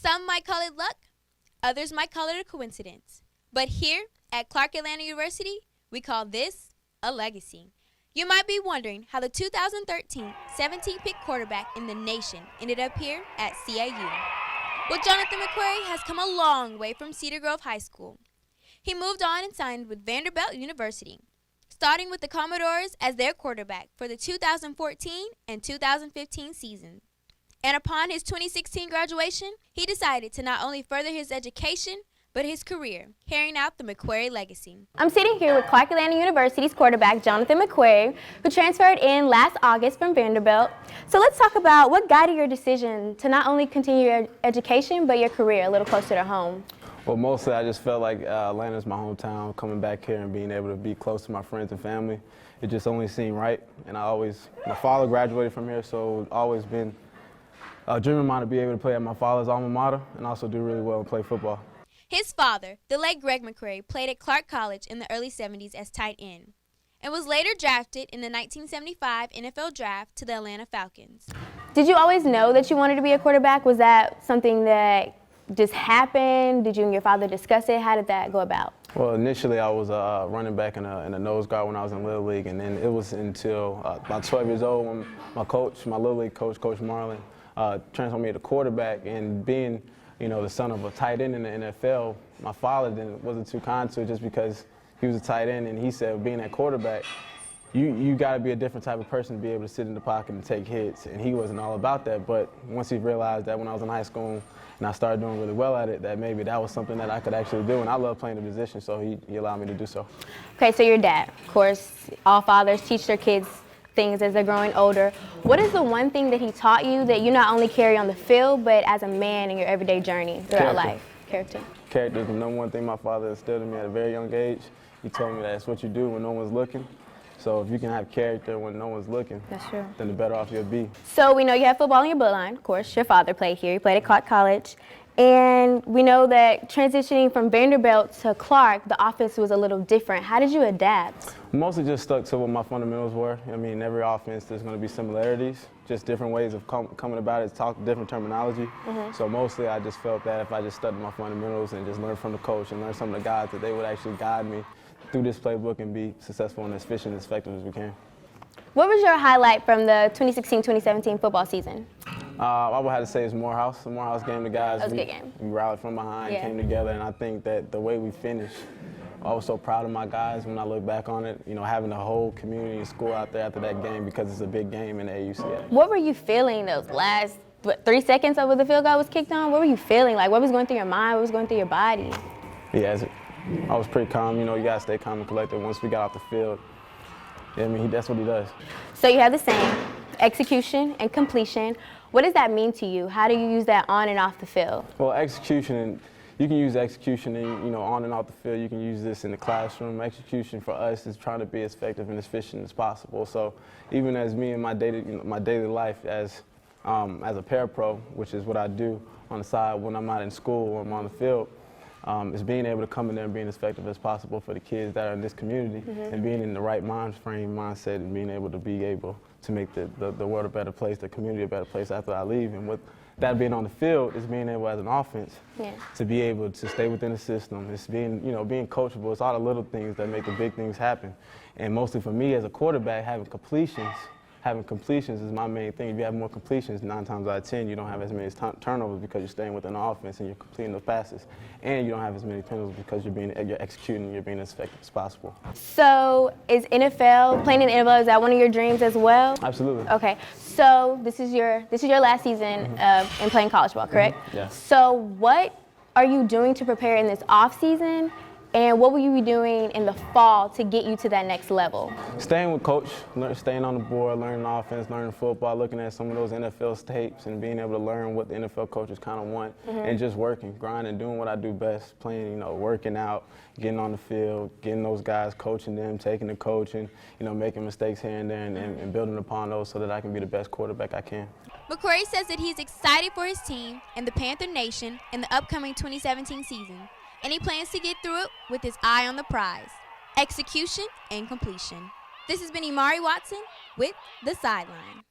Some might call it luck, others might call it a coincidence. But here at Clark Atlanta University, we call this a legacy. You might be wondering how the 2013 17th pick quarterback in the nation ended up here at CAU. Well, Johnathon McCrary has come a long way from Cedar Grove High School. He moved on and signed with Vanderbilt University, starting with the Commodores as their quarterback for the 2014 and 2015 season. And upon his 2016 graduation, he decided to not only further his education, but his career, carrying out the McCrary legacy. I'm sitting here with Clark Atlanta University's quarterback, Johnathon McCrary, who transferred in last August from Vanderbilt. So let's talk about what guided your decision to not only continue your education, but your career a little closer to home. Well, mostly I just felt like Atlanta's my hometown. Coming back here and being able to be close to my friends and family, it just only seemed right. And my father graduated from here, so it's always been a dream of mine to be able to play at my father's alma mater and also do really well and play football. His father, the late Greg McCrary, played at Clark College in the early 70s as tight end and was later drafted in the 1975 NFL Draft to the Atlanta Falcons. Did you always know that you wanted to be a quarterback? Was that something that just happened? Did you and your father discuss it? How did that go about? Well, initially I was running back in a nose guard when I was in Little League, and then it was until about 12 years old when my Little League coach, Coach Marlin, transferred me to quarterback. And being the son of a tight end in the NFL, my father wasn't too kind to it just because he was a tight end, and he said being at quarterback, you got to be a different type of person to be able to sit in the pocket and take hits, and he wasn't all about that. But once he realized that when I was in high school and I started doing really well at it, that maybe that was something that I could actually do, and I love playing the position, so he allowed me to do so. Okay, so your dad, of course, all fathers teach their kids things as they're growing older. What is the one thing that he taught you that you not only carry on the field, but as a man in your everyday journey throughout life? Character. Character is the number one thing my father instilled in me at a very young age. He told me that's what you do when no one's looking. So if you can have character when no one's looking, that's true, then the better off you'll be. So we know you have football in your bloodline. Of course, your father played here. He played at Clark College. And we know that transitioning from Vanderbilt to Clark, the offense was a little different. How did you adapt? Mostly just stuck to what my fundamentals were. I mean, every offense there's going to be similarities, just different ways of coming about it, talk different terminology. So mostly I just felt that if I just stuck to my fundamentals and just learned from the coach and learned some of the guys, that they would actually guide me through this playbook and be successful and as efficient and as effective as we can. What was your highlight from the 2016-2017 football season? I would have to say it's Morehouse. The Morehouse game, the guys, that was a good game. We rallied from behind, came together, and I think that the way we finished, I was so proud of my guys when I look back on it, having the whole community and school out there after that game because it's a big game in the AUCA. What were you feeling those last 3 seconds over the field goal was kicked on? What were you feeling? Like, what was going through your mind? What was going through your body? Yeah, I was pretty calm. You got to stay calm and collected once we got off the field. Yeah, I mean, that's what he does. So you have the same execution and completion. What does that mean to you? How do you use that on and off the field? Well, execution, you can use execution on and off the field. You can use this in the classroom. Execution for us is trying to be as effective and as efficient as possible. So even as me in my daily life as a parapro, which is what I do on the side when I'm not in school or I'm on the field, is being able to come in there and being as effective as possible for the kids that are in this community and being in the right mindset and being able to make the world a better place, the community a better place after I leave. And with that being on the field is being able as an offense to be able to stay within the system. It's being coachable. It's all the little things that make the big things happen. And mostly for me as a quarterback, having completions is my main thing. If you have more completions, 9 times out of 10, you don't have as many turnovers because you're staying within the offense and you're completing those passes. And you don't have as many penalties because you're executing and you're being as effective as possible. So is playing in the NFL, is that one of your dreams as well? Absolutely. Okay. So this is your last season in playing college ball, correct? Yeah. So what are you doing to prepare in this off season? And what will you be doing in the fall to get you to that next level? Staying with coach, staying on the board, learning offense, learning football, looking at some of those NFL tapes and being able to learn what the NFL coaches kind of want and just working, grinding, doing what I do best, playing, working out, getting on the field, getting those guys, coaching them, taking the coaching, making mistakes here and there and building upon those so that I can be the best quarterback I can. McCrary says that he's excited for his team and the Panther Nation in the upcoming 2017 season, and he plans to get through it with his eye on the prize, execution and completion. This has been Emauri Watson with The Sideline.